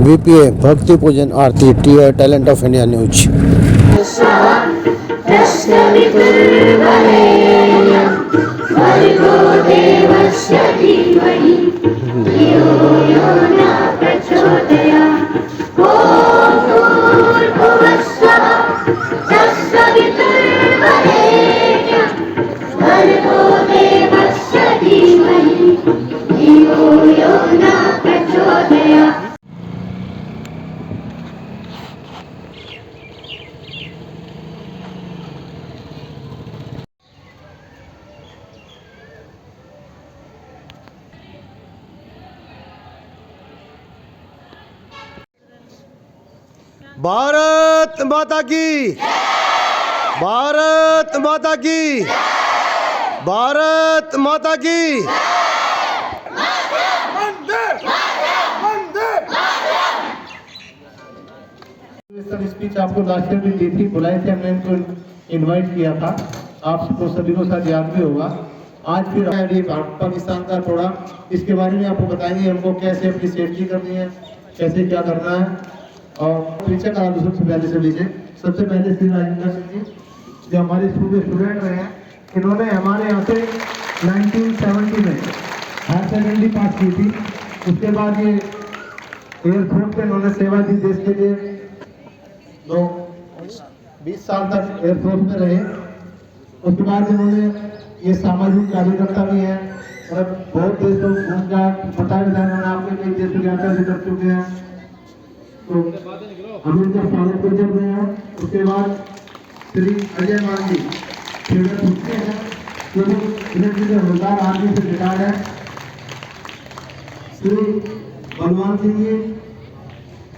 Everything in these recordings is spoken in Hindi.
VPA भक्ति पूजन आरती TR talent of India news. Bharat माता की, भारत माता की, भारत माता की। स्पीच आपको लास्ट ईयर भी दी थी, बुलाए थे, हमने इनको इनवाइट किया था, आपको सभी को शायद याद भी होगा। आज फिर पाकिस्तान का थोड़ा इसके बारे में आपको बताएंगे, हमको कैसे अपनी सेफ्टी करनी है, कैसे क्या करना है। और पीछे का सबसे पहले से लीजिए, सबसे पहले श्री राजेंद्र सिंह जी जो हमारे स्कूल के स्टूडेंट रहे हैं, इन्होंने हमारे यहाँ से 1970 में हायर सेकेंडरी पास की थी। उसके बाद ये एयरफोर्स में इन्होंने सेवा दी देश के लिए, तो 20 साल तक एयरफोर्स में रहे। उसके बाद इन्होंने ये सामाजिक कार्यकर्ता भी है और बहुत देश को घूम का बताया जाए, आपके कई देशों की यात्रा भी कर चुके हैं, तो हम इनका स्वागत कर रहे हैं। उसके बाद श्री अजय मान जी पूछते हैं जो हवलदार आर्मी से रिटायर्ड है। श्री बलवान सिंह जी,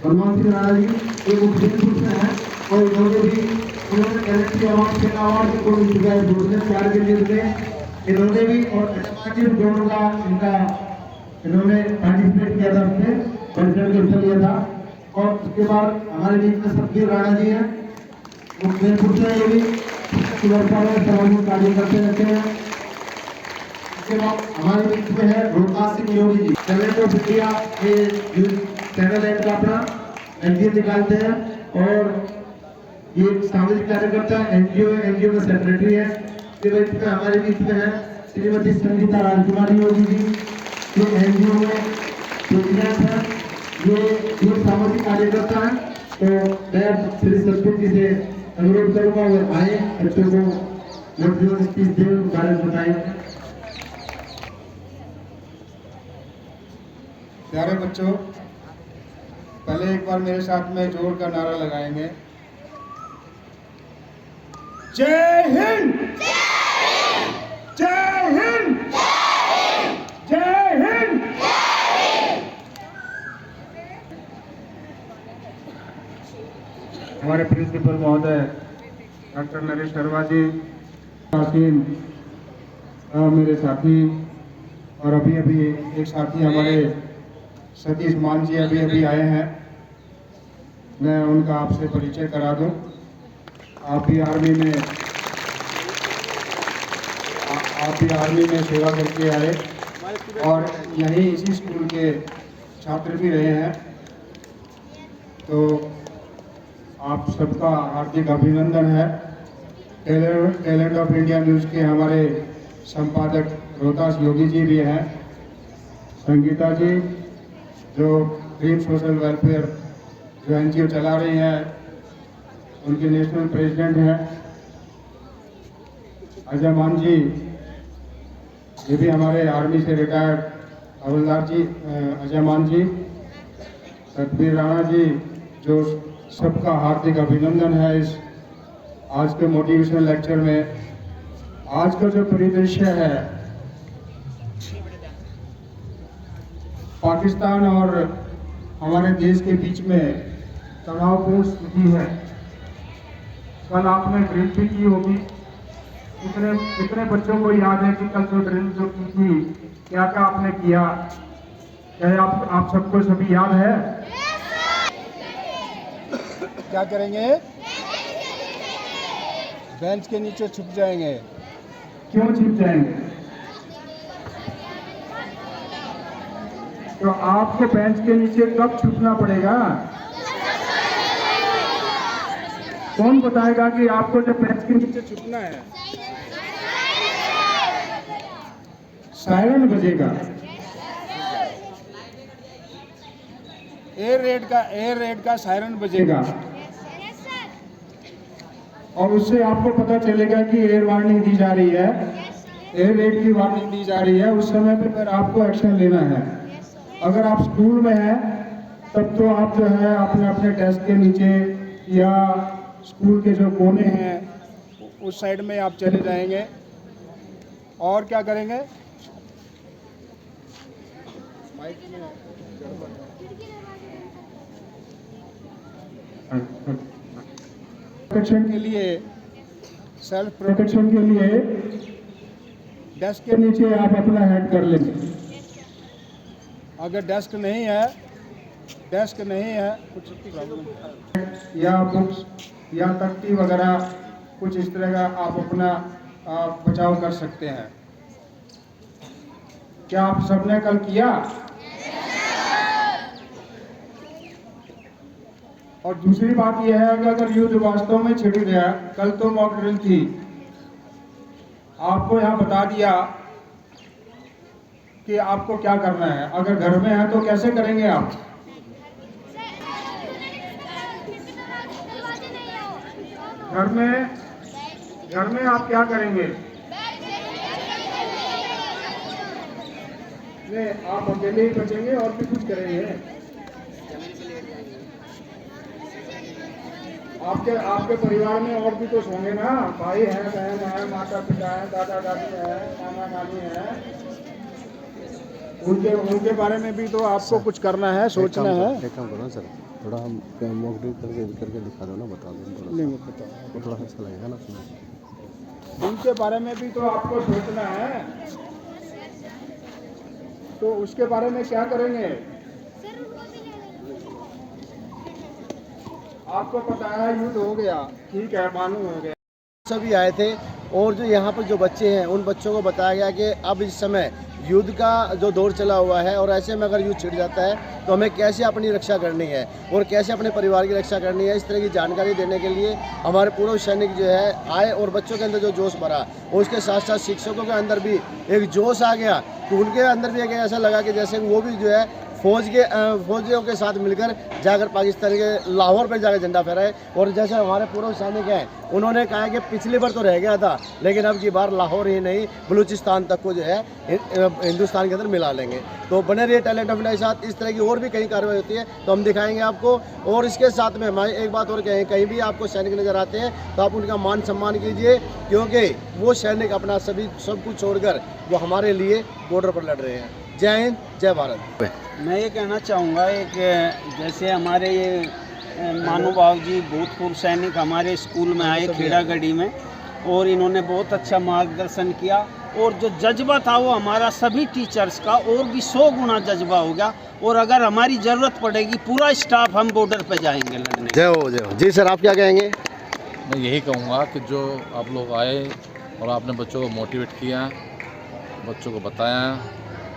बलवान सिंह राणा जी एक उपदेश में है और उन्होंने गैलेक्सी अवार्ड सेना अवार्ड को दूसरे प्यार के लिए इन्होंने भी, और दोनों का इनका इन्होंने पार्टिसिपेट किया था, उसमें परिचय के हिस्सा लिया था। और उसके बाद हमारे बीच में सतबीर राणा जी हैं, वो मेरपुर से, ये भी सामाजिक कार्य करते रहते हैं। उसके बाद हमारे बीच में है Rohtas Singh Yogi ji, talent of India ये चैनल है का अपना एनजीओ निकालते हैं और ये सामाजिक कार्यकर्ता एनजीओ में सेक्रेटरी है। इसमें हमारे बीच में है श्रीमती संगीता राजकुमारी योगी जी, ये एनजीओ में प्रेसिडेंट है, ये सामाजिक कार्यकर्ता है। तो मैं श्री सतगुरु जी से अनुरोध करूंगा वो आए, बच्चों को मोटिवेशनल स्पीच दे, बारे में बताएंगे। प्यारे बच्चों, पहले एक बार मेरे साथ में जोर का नारा लगाएंगे, जय हिंद, जय हिंद, जय हिंद। हमारे प्रिंसिपल महोदय डॉक्टर नरेश शर्मा जी, मेरे साथी, और अभी एक साथी हमारे सतीश मान जी अभी आए हैं, मैं उनका आपसे परिचय करा दूं। आप भी आर्मी में सेवा करके आए और यहीं इसी स्कूल के छात्र भी रहे हैं, तो आप सबका हार्दिक अभिनंदन है। टैलेंट ऑफ इंडिया न्यूज़ के हमारे संपादक रोहतास योगी जी भी हैं, संगीता जी जो ड्रीम सोशल वेलफेयर जो एनजीओ चला रही हैं, उनके नेशनल प्रेसिडेंट हैं, अजय मान जी ये भी हमारे आर्मी से रिटायर्ड हवलदार जी, अजय मान जी, सतबीर राणा जी, जो सबका हार्दिक अभिनंदन है इस आज के मोटिवेशनल लेक्चर में। आज का जो परिदृश्य है, पाकिस्तान और हमारे देश के बीच में तनावपूर्ण स्थिति है। कल आपने ड्रिल भी की होगी, कितने बच्चों को याद है कि कल जो ड्रिल जो की थी, क्या क्या आपने किया, क्या आप सबको सभी याद है? क्या करेंगे? बेंच के नीचे छुप जाएंगे। क्यों छुप जाएंगे? तो आपको बेंच के नीचे कब छुपना पड़ेगा? कौन बताएगा कि आपको जब बेंच के नीचे छुपना है? सायरन बजेगा। एयर रेड का सायरन बजेगा और उससे आपको पता चलेगा कि एयर वार्निंग दी जा रही है, एयर रेड की वार्निंग दी जा रही है। उस समय पे फिर आपको एक्शन लेना है। अगर आप स्कूल में हैं तब तो आप जो है अपने अपने डेस्क के नीचे या स्कूल के जो कोने हैं उस साइड में आप चले जाएंगे और क्या करेंगे? प्रोटेक्शन के लिए, सेल्फ प्रोटेक्शन के लिए डेस्क के नीचे आप अपना हेड कर लेंगे। अगर डेस्क नहीं है कुछ प्रॉब्लम या बुक्स या तख्ती वगैरह कुछ इस तरह का आप अपना बचाव कर सकते हैं। क्या आप सबने कल किया? और दूसरी बात यह है कि अगर युद्ध वास्तव में छिड़ गया, कल तो मॉक ड्रिल थी, आपको यहाँ बता दिया कि आपको क्या करना है। अगर घर में है तो कैसे करेंगे आप? घर में आप क्या करेंगे? नहीं, आप अकेले ही बचेंगे और भी कुछ करेंगे? आपके परिवार में और भी कुछ होंगे ना, भाई है, बहन है, माता पिता है, दादा दादी है, नाना नानी है, उनके बारे में भी तो आपको कुछ करना है, सोचना है। एक काम करो सर, थोड़ा हम मॉक ड्रिल करके दिखा दो ना, बता दो नहीं पता, तो थोड़ा अच्छा लगेगा ना सुनने। उनके बारे में भी तो आपको सोचना है। तो उसके बारे में क्या करेंगे? आपको पता है युद्ध हो गया, ठीक है, मालूम हो गया। सभी आए थे और जो यहाँ पर जो बच्चे हैं उन बच्चों को बताया गया कि अब इस समय युद्ध का जो दौर चला हुआ है और ऐसे में अगर युद्ध छिड़ जाता है तो हमें कैसे अपनी रक्षा करनी है और कैसे अपने परिवार की रक्षा करनी है। इस तरह की जानकारी देने के लिए हमारे पूर्व सैनिक जो है आए और बच्चों के अंदर जो जोश भरा और उसके साथ साथ शिक्षकों के अंदर भी एक जोश आ गया कि उनके अंदर भी एक ऐसा लगा कि जैसे वो भी जो है फौजियों के साथ मिलकर जाकर पाकिस्तान के लाहौर पर जाकर झंडा फहराए। और जैसे हमारे पूर्व सैनिक हैं उन्होंने कहा कि पिछली बार तो रह गया था लेकिन अब की बार लाहौर ही नहीं बलूचिस्तान तक को जो है हिंदुस्तान के अंदर मिला लेंगे। तो बने रहिए टैलेंट ऑफ इंडिया के साथ। इस तरह की और भी कई कार्रवाई होती है तो हम दिखाएंगे आपको। और इसके साथ में हमारी एक बात और कहें, कहीं भी आपको सैनिक नज़र आते हैं तो आप उनका मान सम्मान कीजिए क्योंकि वो सैनिक अपना सब कुछ छोड़कर वो हमारे लिए बॉर्डर पर लड़ रहे हैं। जय हिंद, जय भारत। मैं ये कहना चाहूँगा एक जैसे हमारे ये महानुभाव जी भूतपूर्व सैनिक हमारे स्कूल में आए खेड़ागढ़ी में और इन्होंने बहुत अच्छा मार्गदर्शन किया और जो जज्बा था वो हमारा सभी टीचर्स का और भी 100 गुना जज्बा होगा। और अगर हमारी ज़रूरत पड़ेगी पूरा स्टाफ हम बॉर्डर पे जाएंगे लड़ने। जय हो, जय हो। जी सर, आप क्या कहेंगे? मैं यही कहूँगा कि जो आप लोग आए और आपने बच्चों को मोटिवेट किया, बच्चों को बताया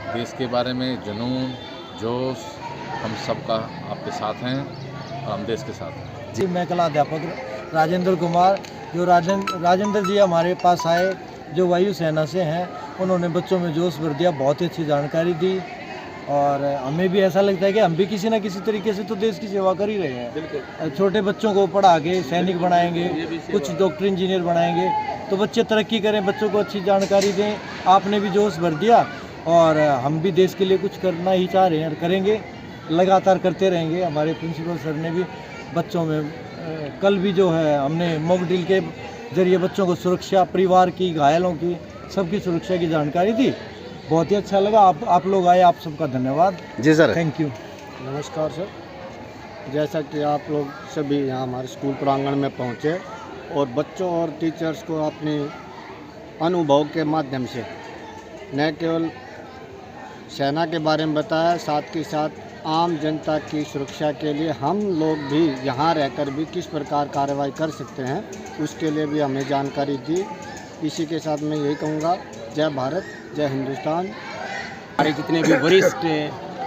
देश के बारे में, जुनून जोश, हम सबका आपके साथ हैं और हम देश के साथ हैं। जी, मैं कला अध्यापक राजेंद्र कुमार, जो राजेंद्र जी हमारे पास आए जो वायु सेना से हैं, उन्होंने बच्चों में जोश भर दिया, बहुत ही अच्छी जानकारी दी और हमें भी ऐसा लगता है कि हम भी किसी न किसी तरीके से तो देश की सेवा कर ही रहे हैं। बिल्कुल, छोटे बच्चों को पढ़ा के सैनिक बनाएंगे, कुछ डॉक्टर इंजीनियर बनाएंगे तो बच्चे तरक्की करें, बच्चों को अच्छी जानकारी दें। आपने भी जोश भर दिया और हम भी देश के लिए कुछ करना ही चाह रहे हैं और करेंगे, लगातार करते रहेंगे। हमारे प्रिंसिपल सर ने भी बच्चों में कल भी जो है हमने मॉक ड्रिल के जरिए बच्चों को सुरक्षा, परिवार की, घायलों की, सबकी सुरक्षा की जानकारी दी। बहुत ही अच्छा लगा। आप लोग आए, आप सबका धन्यवाद। जी सर, थैंक यू। नमस्कार सर, जैसा कि आप लोग सभी यहाँ हमारे स्कूल प्रांगण में पहुँचे और बच्चों और टीचर्स को अपने अनुभव के माध्यम से न केवल सेना के बारे में बताया, साथ ही साथ आम जनता की सुरक्षा के लिए हम लोग भी यहाँ रहकर भी किस प्रकार कार्रवाई कर सकते हैं उसके लिए भी हमें जानकारी दी। इसी के साथ मैं यही कहूँगा, जय भारत, जय हिंदुस्तान। हमारे जितने भी वरिष्ठ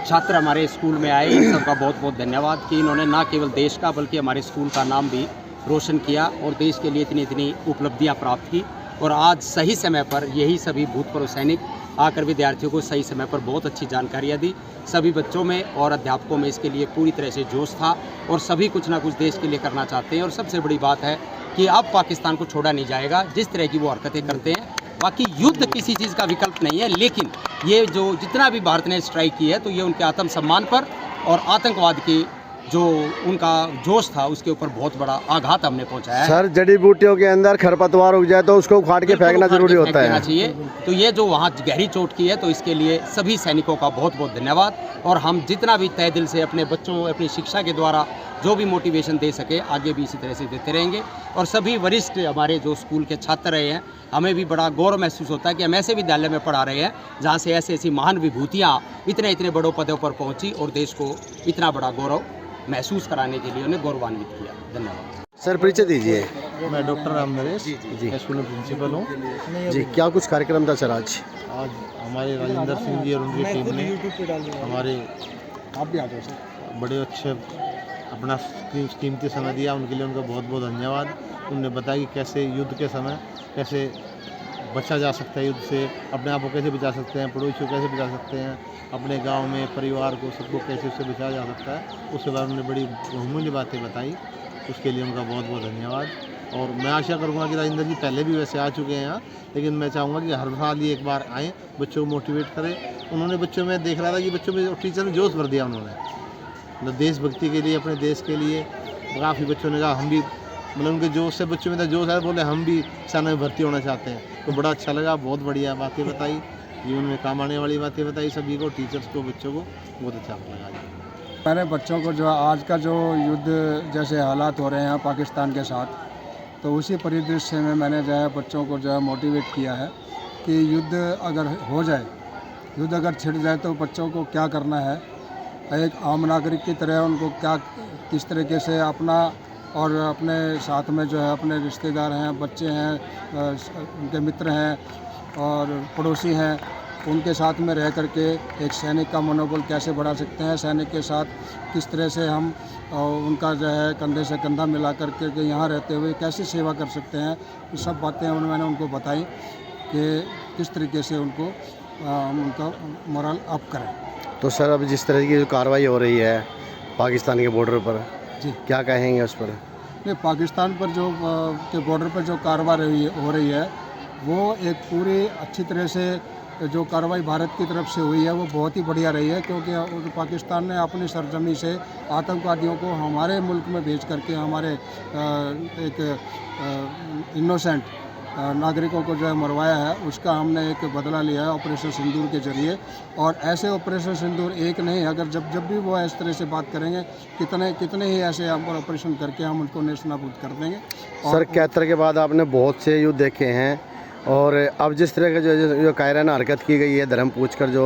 छात्र हमारे स्कूल में आए, इन सबका बहुत बहुत धन्यवाद कि इन्होंने ना केवल देश का बल्कि हमारे स्कूल का नाम भी रोशन किया और देश के लिए इतनी इतनी उपलब्धियां प्राप्त की। और आज सही समय पर यही सभी भूतपूर्व सैनिक आकर विद्यार्थियों को सही समय पर बहुत अच्छी जानकारियाँ दी। सभी बच्चों में और अध्यापकों में इसके लिए पूरी तरह से जोश था और सभी कुछ ना कुछ देश के लिए करना चाहते हैं। और सबसे बड़ी बात है कि अब पाकिस्तान को छोड़ा नहीं जाएगा जिस तरह की वो हरकतें करते हैं। बाकी युद्ध किसी चीज़ का विकल्प नहीं है, लेकिन ये जो जितना भी भारत ने स्ट्राइक की है तो ये उनके आत्मसम्मान पर और आतंकवाद की जो उनका जोश था उसके ऊपर बहुत बड़ा आघात हमने पहुंचाया है। सर, जड़ी बूटियों के अंदर खरपतवार उग जाए तो उसको उखाड़ के फेंकना जरूरी होता है चाहिए। तो ये जो वहाँ गहरी चोट की है तो इसके लिए सभी सैनिकों का बहुत बहुत धन्यवाद। और हम जितना भी तय दिल से अपने बच्चों अपनी शिक्षा के द्वारा जो भी मोटिवेशन दे सके आगे भी इसी तरह से देते रहेंगे। और सभी वरिष्ठ हमारे जो स्कूल के छात्र रहे हैं, हमें भी बड़ा गौरव महसूस होता है कि हम ऐसे विद्यालय में पढ़ा रहे हैं जहाँ से ऐसी ऐसी महान विभूतियाँ इतने इतने बड़ों पदों पर पहुँची और देश को इतना बड़ा गौरव महसूस कराने के लिए उन्हें गौरवान्वित किया। धन्यवाद। सर, परिचय दीजिए। मैं डॉक्टर राम नरेश जी स्कूल में प्रिंसिपल हूँ। जी, क्या कुछ कार्यक्रम था सर आज? आज हमारे राजेंद्र सिंह जी और उनकी टीम ने हमारे आप भी आ जाओ सर बड़े अच्छे अपना कीमती समय दिया, उनके लिए उनका बहुत बहुत धन्यवाद। उन्होंने बताया कि कैसे युद्ध के समय कैसे बचा जा सकता है, युद्ध से अपने आप को कैसे बचा सकते हैं, पड़ोसी को कैसे बचा सकते हैं, अपने गांव में परिवार को सबको कैसे उससे बचाया जा सकता है। उसके बाद उन्होंने बड़ी बहुमूल्य बातें बताई, उसके लिए उनका बहुत बहुत धन्यवाद। और मैं आशा करूँगा कि राजेंद्र जी पहले भी वैसे आ चुके हैं यहाँ, लेकिन मैं चाहूँगा कि हर साल ही एक बार आएँ, बच्चों को मोटिवेट करें। उन्होंने बच्चों में देख रहा था कि बच्चों में टीचर ने जोश भर दिया उन्होंने, मतलब देशभक्ति के लिए, अपने देश के लिए। काफ़ी बच्चों ने कहा हम भी, मतलब उनके जोश से बच्चों में जोश है, बोले हम भी सेना में भर्ती होना चाहते हैं। तो बड़ा अच्छा लगा, बहुत बढ़िया बातें बताई, जीवन में काम आने वाली बातें बताई सभी को, टीचर्स को, बच्चों को बहुत अच्छा लगा। मैंने बच्चों को जो आज का जो युद्ध जैसे हालात हो रहे हैं पाकिस्तान के साथ, तो उसी परिदृश्य में मैंने जो है बच्चों को जो है मोटिवेट किया है कि युद्ध अगर हो जाए, युद्ध अगर छिड़ जाए तो बच्चों को क्या करना है। एक आम नागरिक की तरह उनको क्या किस तरीके से अपना और अपने साथ में जो है अपने रिश्तेदार हैं, बच्चे हैं, उनके मित्र हैं और पड़ोसी हैं, उनके साथ में रह करके एक सैनिक का मनोबल कैसे बढ़ा सकते हैं, सैनिक के साथ किस तरह से हम उनका जो है कंधे से कंधा मिला करके के यहाँ रहते हुए कैसे सेवा कर सकते हैं। ये सब बातें मैंने उनको बताई कि किस तरीके से उनको उनका मोरल अप करें। तो सर, अब जिस तरह की जो कार्रवाई हो रही है पाकिस्तान के बॉर्डर पर, जी क्या कहेंगे उस पर? नहीं, पाकिस्तान पर जो के बॉर्डर पर जो कार्रवाई हो रही है वो एक पूरी अच्छी तरह से जो कार्रवाई भारत की तरफ से हुई है वो बहुत ही बढ़िया रही है, क्योंकि पाकिस्तान ने अपनी सरजमी से आतंकवादियों को हमारे मुल्क में भेज करके हमारे एक इनोसेंट नागरिकों को जो है मरवाया है। उसका हमने एक बदला लिया है ऑपरेशन सिंदूर के जरिए। और ऐसे ऑपरेशन सिंदूर एक नहीं, अगर जब भी वो इस तरह से बात करेंगे कितने ही ऐसे हम ऑपरेशन करके हम उनको नेस्तनाबूद कर देंगे। सर, 71 के बाद आपने बहुत से युद्ध देखे हैं और अब जिस तरह का जो कायराना हरकत की गई है, धर्म पूछकर जो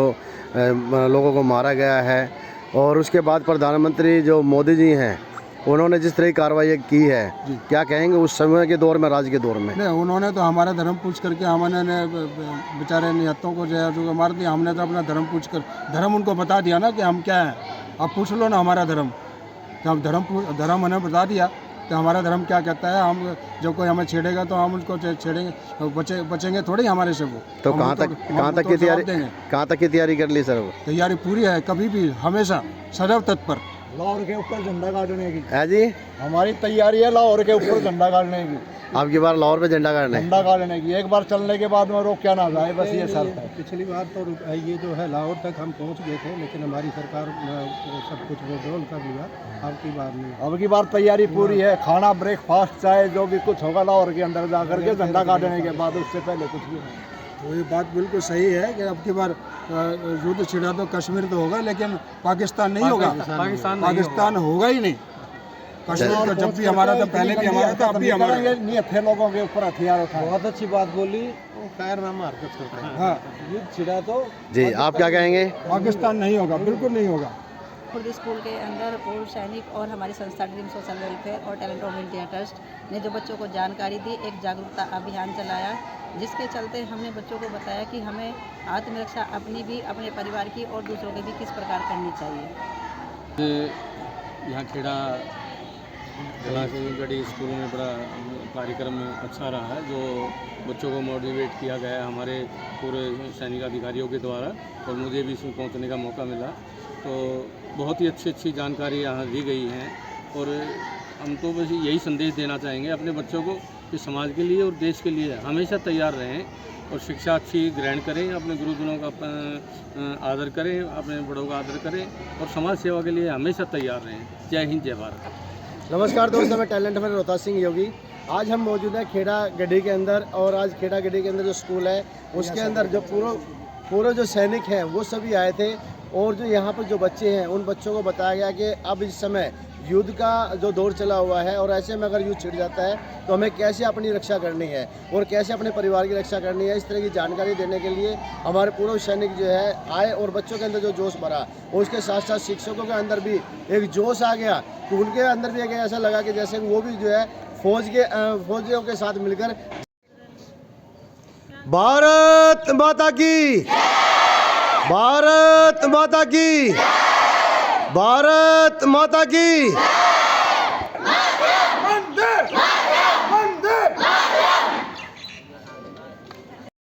लोगों को मारा गया है, और उसके बाद प्रधानमंत्री जो मोदी जी हैं उन्होंने जिस तरह की कार्रवाई की है, क्या कहेंगे उस समय के दौर में, राज के दौर में? नहीं, उन्होंने तो हमारा धर्म पूछ करके हमने बेचारे निहत्तों को जो मार दिया। हमने तो अपना धर्म पूछ कर धर्म उनको बता दिया ना कि हम क्या हैं। अब पूछ लो ना हमारा धर्म, कि हम धर्म उन्हें बता दिया कि हमारा धर्म क्या कहता है। हम जो कोई हमें छेड़ेगा तो हम उसको छेड़ेंगे, बचेंगे थोड़ी हमारे से वो। तो कहाँ तक की तैयारी कर ली सर? वो तैयारी पूरी है, कभी भी हमेशा सदैव तत्पर। लाहौर के ऊपर झंडा गाड़ने की है जी, हमारी तैयारी है। लाहौर के ऊपर झंडा गाड़ने की, अब की बार लाहौर पे झंडा गाड़ने की। एक बार चलने के बाद में रोक क्या ना जाए, बस ये शर्त है। पिछली बार तो ये जो है लाहौर तक हम पहुंच गए थे, लेकिन हमारी सरकार सब कुछ विड्रॉल कर लिया। अब की बार नहीं, अब की बार तैयारी पूरी है। खाना, ब्रेकफास्ट, चाहे जो भी कुछ होगा लाहौर के अंदर जा करके झंडा गाड़ने के बाद, उससे पहले कुछ भी नहीं। तो ये बात बिल्कुल सही है कि अब की बार युद्ध छिड़ा तो कश्मीर तो होगा, लेकिन पाकिस्तान नहीं होगा। पाकिस्तान होगा ही नहीं। कश्मीर तो जब भी हमारा था, पहले भी हमारा था, अब भी हमारा थे। लोगों के ऊपर हथियार उठाए। बहुत अच्छी बात बोली। कायरनामा हरकत करते हैं। हाँ, युद्ध छिड़ा तो जी, आप क्या कहेंगे? पाकिस्तान नहीं होगा, बिल्कुल नहीं होगा। खुर्द स्कूल के अंदर पूर्व सैनिक और हमारी संस्था ड्रीम सोशल वेलफेयर और टैलेंट ऑफ इंडिया ट्रस्ट ने जो बच्चों को जानकारी दी, एक जागरूकता अभियान चलाया, जिसके चलते हमने बच्चों को बताया कि हमें आत्मरक्षा अपनी भी, अपने परिवार की और दूसरों की भी किस प्रकार करनी चाहिए। यहाँ खेड़ा गढ़ी स्कूल में बड़ा कार्यक्रम अच्छा रहा है, जो बच्चों को मोटिवेट किया गया है हमारे पूरे सैनिक अधिकारियों के द्वारा, और मुझे भी इसमें पहुँचने का मौका मिला। तो बहुत ही अच्छी जानकारी यहाँ दी गई हैं, और हम तो बस यही संदेश देना चाहेंगे अपने बच्चों को कि समाज के लिए और देश के लिए हमेशा तैयार रहें, और शिक्षा अच्छी ग्रहण करें, अपने गुरुजनों का आदर करें, अपने बड़ों का आदर करें, और समाज सेवा के लिए हमेशा तैयार रहें। जय हिंद, जय भारत। नमस्कार दोस्तों, मैं टैलेंट में रोहतास सिंह योगी। आज हम मौजूद हैं खेड़ा गढ़ी के अंदर, और आज खेड़ा गढ़ी के अंदर जो स्कूल है उसके अंदर जो पूरे जो सैनिक हैं वो सभी आए थे, और जो यहाँ पर जो बच्चे हैं उन बच्चों को बताया गया कि अब इस समय युद्ध का जो दौर चला हुआ है, और ऐसे में अगर युद्ध छिड़ जाता है तो हमें कैसे अपनी रक्षा करनी है और कैसे अपने परिवार की रक्षा करनी है। इस तरह की जानकारी देने के लिए हमारे पूर्व सैनिक जो है आए, और बच्चों के अंदर जो जोश भरा, और उसके साथ साथ शिक्षकों के अंदर भी एक जोश आ गया कि उनके अंदर भी एक ऐसा लगा कि जैसे वो भी जो है फौजियों के साथ मिलकर। भारत माता की, भारत माता की, भारत माता की।